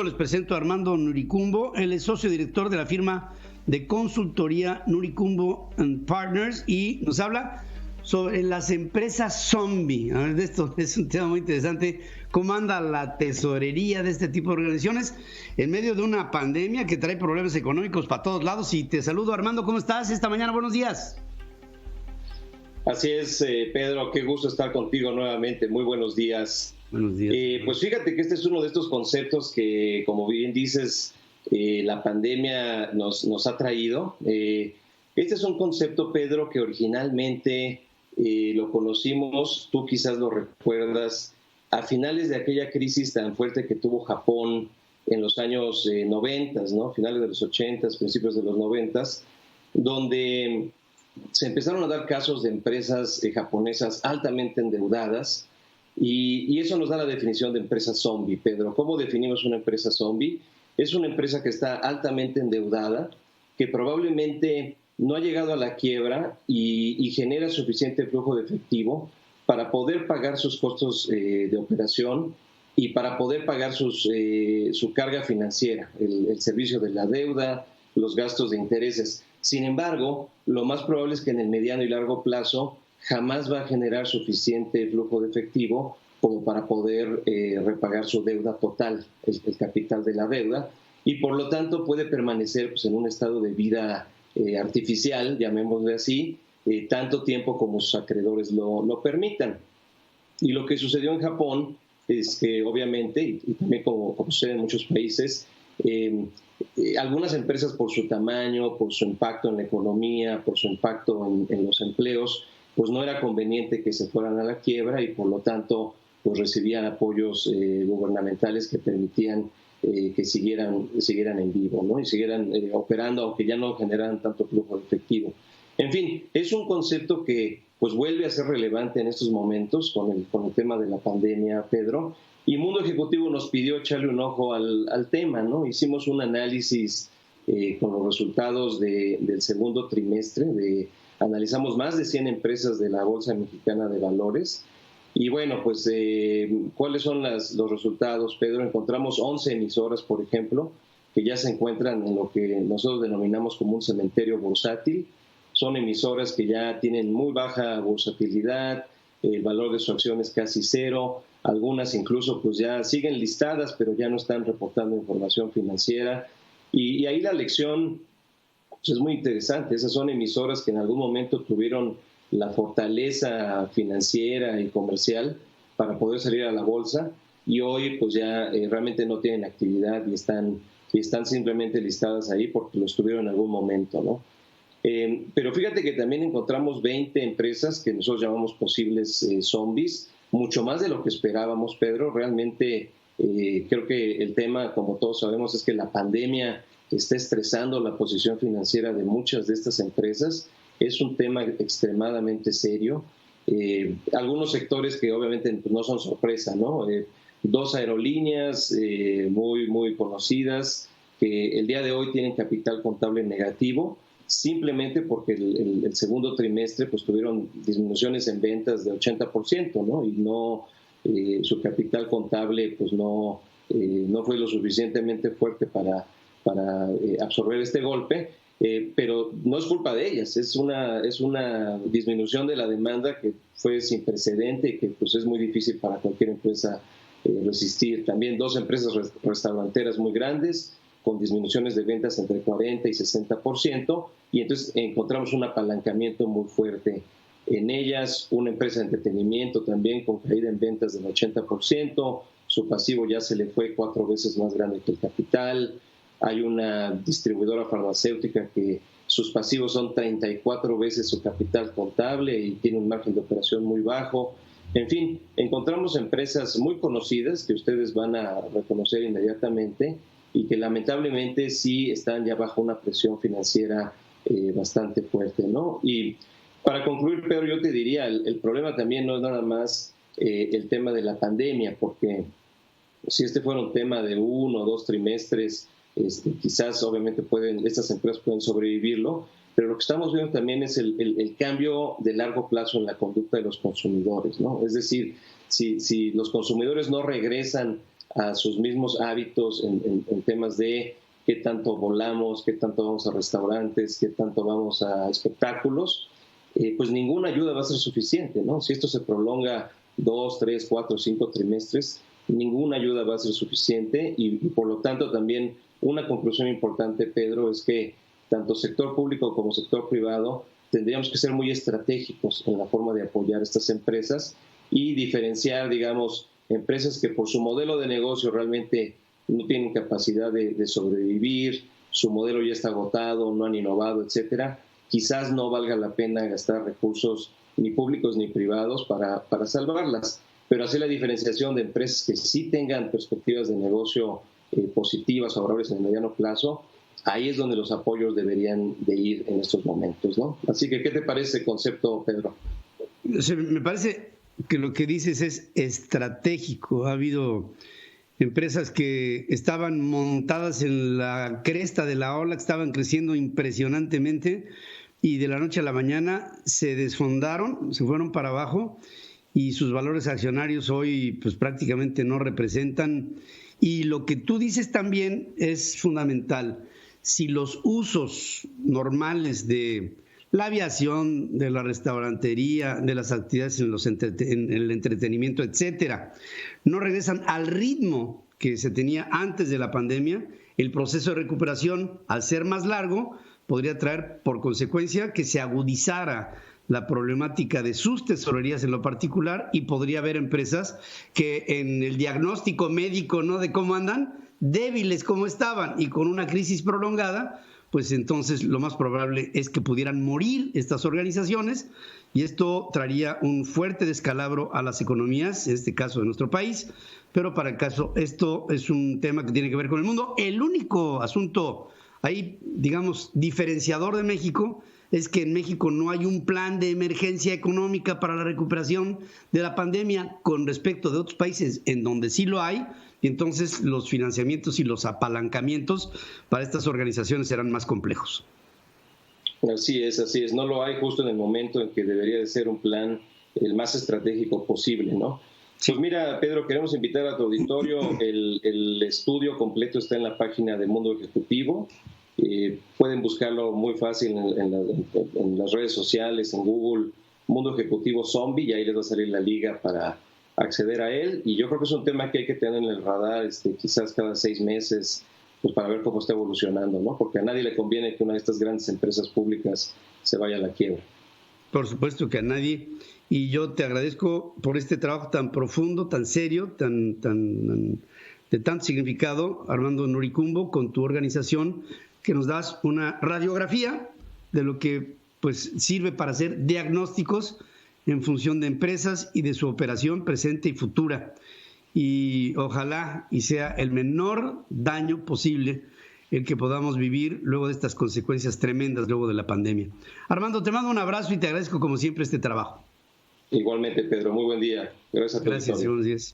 Les presento a Armando Nuricumbo. Él es socio director de la firma de consultoría Nuricumbo & Partners y nos habla sobre las empresas zombie. A ver, de esto es un tema muy interesante. ¿Cómo anda la tesorería de este tipo de organizaciones en medio de una pandemia que trae problemas económicos para todos lados? Y te saludo, Armando. ¿Cómo estás esta mañana? Buenos días. Así es, Pedro, qué gusto estar contigo nuevamente. Muy buenos días. Buenos días. Pues fíjate que este es uno de estos conceptos que, como bien dices, la pandemia nos ha traído. Este es un concepto, Pedro, que originalmente lo conocimos, tú quizás lo recuerdas, a finales de aquella crisis tan fuerte que tuvo Japón en los años 90, ¿no? Finales de los 80, principios de los 90, donde se empezaron a dar casos de empresas japonesas altamente endeudadas y eso nos da la definición de empresa zombie. Pedro, ¿cómo definimos una empresa zombie? Es una empresa que está altamente endeudada, que probablemente no ha llegado a la quiebra y genera suficiente flujo de efectivo para poder pagar sus costos de operación y para poder pagar su carga financiera, el servicio de la deuda, los gastos de intereses. Sin embargo, lo más probable es que en el mediano y largo plazo jamás va a generar suficiente flujo de efectivo como para poder repagar su deuda total, el capital de la deuda, y por lo tanto puede permanecer pues, en un estado de vida artificial, llamémosle así, tanto tiempo como sus acreedores lo permitan. Y lo que sucedió en Japón es que obviamente, y también como sucede en muchos países, algunas empresas por su tamaño, por su impacto en la economía, por su impacto en los empleos, pues no era conveniente que se fueran a la quiebra y por lo tanto pues recibían apoyos gubernamentales que permitían que siguieran en vivo, ¿no? Y siguieran operando, aunque ya no generaran tanto flujo de efectivo. En fin, es un concepto que pues vuelve a ser relevante en estos momentos con el tema de la pandemia, Pedro, y Mundo Ejecutivo nos pidió echarle un ojo al tema, ¿no? Hicimos un análisis con los resultados del segundo trimestre, analizamos más de 100 empresas de la Bolsa Mexicana de Valores. Y bueno, pues, ¿cuáles son los resultados, Pedro? Encontramos 11 emisoras, por ejemplo, que ya se encuentran en lo que nosotros denominamos como un cementerio bursátil. Son emisoras que ya tienen muy baja bursatilidad, el valor de su acción es casi cero, algunas incluso pues ya siguen listadas, pero ya no están reportando información financiera. Y ahí la lección pues, es muy interesante. Esas son emisoras que en algún momento tuvieron la fortaleza financiera y comercial para poder salir a la bolsa y hoy pues ya realmente no tienen actividad y están simplemente listadas ahí porque lo estuvieron en algún momento, ¿no? Pero fíjate que también encontramos 20 empresas que nosotros llamamos posibles zombies, mucho más de lo que esperábamos, Pedro. Realmente creo que el tema, como todos sabemos, es que la pandemia está estresando la posición financiera de muchas de estas empresas. Es un tema extremadamente serio. Algunos sectores que obviamente pues, no son sorpresa, ¿no? 2 aerolíneas muy conocidas que el día de hoy tienen capital contable negativo, simplemente porque el segundo trimestre pues, tuvieron disminuciones en ventas de 80%, ¿no? Y no su capital contable pues, no fue lo suficientemente fuerte para absorber este golpe. Pero no es culpa de ellas, es una disminución de la demanda que fue sin precedente y que pues, es muy difícil para cualquier empresa resistir. También 2 empresas restauranteras muy grandes, con disminuciones de ventas entre 40 y 60%, y entonces encontramos un apalancamiento muy fuerte en ellas. Una empresa de entretenimiento también con caída en ventas del 80%, su pasivo ya se le fue 4 veces más grande que el capital. Hay una distribuidora farmacéutica que sus pasivos son 34 veces su capital contable y tiene un margen de operación muy bajo. En fin, encontramos empresas muy conocidas que ustedes van a reconocer inmediatamente y que lamentablemente sí están ya bajo una presión financiera bastante fuerte, ¿no? Y para concluir, Pedro, yo te diría, el problema también no es nada más el tema de la pandemia, porque si este fuera un tema de 1 o 2 trimestres, quizás obviamente estas empresas pueden sobrevivirlo, pero lo que estamos viendo también es el cambio de largo plazo en la conducta de los consumidores, ¿no? Es decir, si los consumidores no regresan a sus mismos hábitos en temas de qué tanto volamos, qué tanto vamos a restaurantes, qué tanto vamos a espectáculos, pues ninguna ayuda va a ser suficiente, ¿no? Si esto se prolonga 2, 3, 4, 5 trimestres, ninguna ayuda va a ser suficiente y por lo tanto también una conclusión importante, Pedro, es que tanto sector público como sector privado tendríamos que ser muy estratégicos en la forma de apoyar estas empresas y diferenciar, digamos, empresas que por su modelo de negocio realmente no tienen capacidad de sobrevivir, su modelo ya está agotado, no han innovado, etcétera. Quizás no valga la pena gastar recursos ni públicos ni privados para salvarlas, pero hacer la diferenciación de empresas que sí tengan perspectivas de negocio positivas, favorables en el mediano plazo, ahí es donde los apoyos deberían de ir en estos momentos, ¿no? Así que, ¿qué te parece el concepto, Pedro? Me parece que lo que dices es estratégico. Ha habido empresas que estaban montadas en la cresta de la ola, que estaban creciendo impresionantemente y de la noche a la mañana se desfondaron, se fueron para abajo y sus valores accionarios hoy pues prácticamente no representan. Y lo que tú dices también es fundamental. Si los usos normales de la aviación, de la restaurantería, de las actividades en el entretenimiento, etcétera, no regresan al ritmo que se tenía antes de la pandemia, el proceso de recuperación, al ser más largo, podría traer por consecuencia que se agudizara la problemática de sus tesorerías en lo particular y podría haber empresas que en el diagnóstico médico, ¿no?, de cómo andan, débiles como estaban y con una crisis prolongada, pues entonces lo más probable es que pudieran morir estas organizaciones y esto traería un fuerte descalabro a las economías, en este caso de nuestro país, pero para el caso esto es un tema que tiene que ver con el mundo. El único asunto ahí, digamos, diferenciador de México es que en México no hay un plan de emergencia económica para la recuperación de la pandemia con respecto de otros países en donde sí lo hay, y entonces los financiamientos y los apalancamientos para estas organizaciones serán más complejos. Así es. No lo hay justo en el momento en que debería de ser un plan el más estratégico posible, ¿no? Sí. Pues mira, Pedro, queremos invitar a tu auditorio. El estudio completo está en la página de Mundo Ejecutivo. Pueden buscarlo muy fácil en las redes sociales, en Google, Mundo Ejecutivo Zombie, y ahí les va a salir la liga para acceder a él. Y yo creo que es un tema que hay que tener en el radar quizás cada 6 meses, pues para ver cómo está evolucionando, ¿no? Porque a nadie le conviene que una de estas grandes empresas públicas se vaya a la quiebra. Por supuesto que a nadie. Y yo te agradezco por este trabajo tan profundo, tan serio, de tanto significado, Armando Noricumbo, con tu organización, que nos das una radiografía de lo que pues sirve para hacer diagnósticos en función de empresas y de su operación presente y futura. Y ojalá y sea el menor daño posible el que podamos vivir luego de estas consecuencias tremendas luego de la pandemia. Armando, te mando un abrazo y te agradezco como siempre este trabajo. Igualmente, Pedro, muy buen día. Gracias a todos. Gracias, buenos días.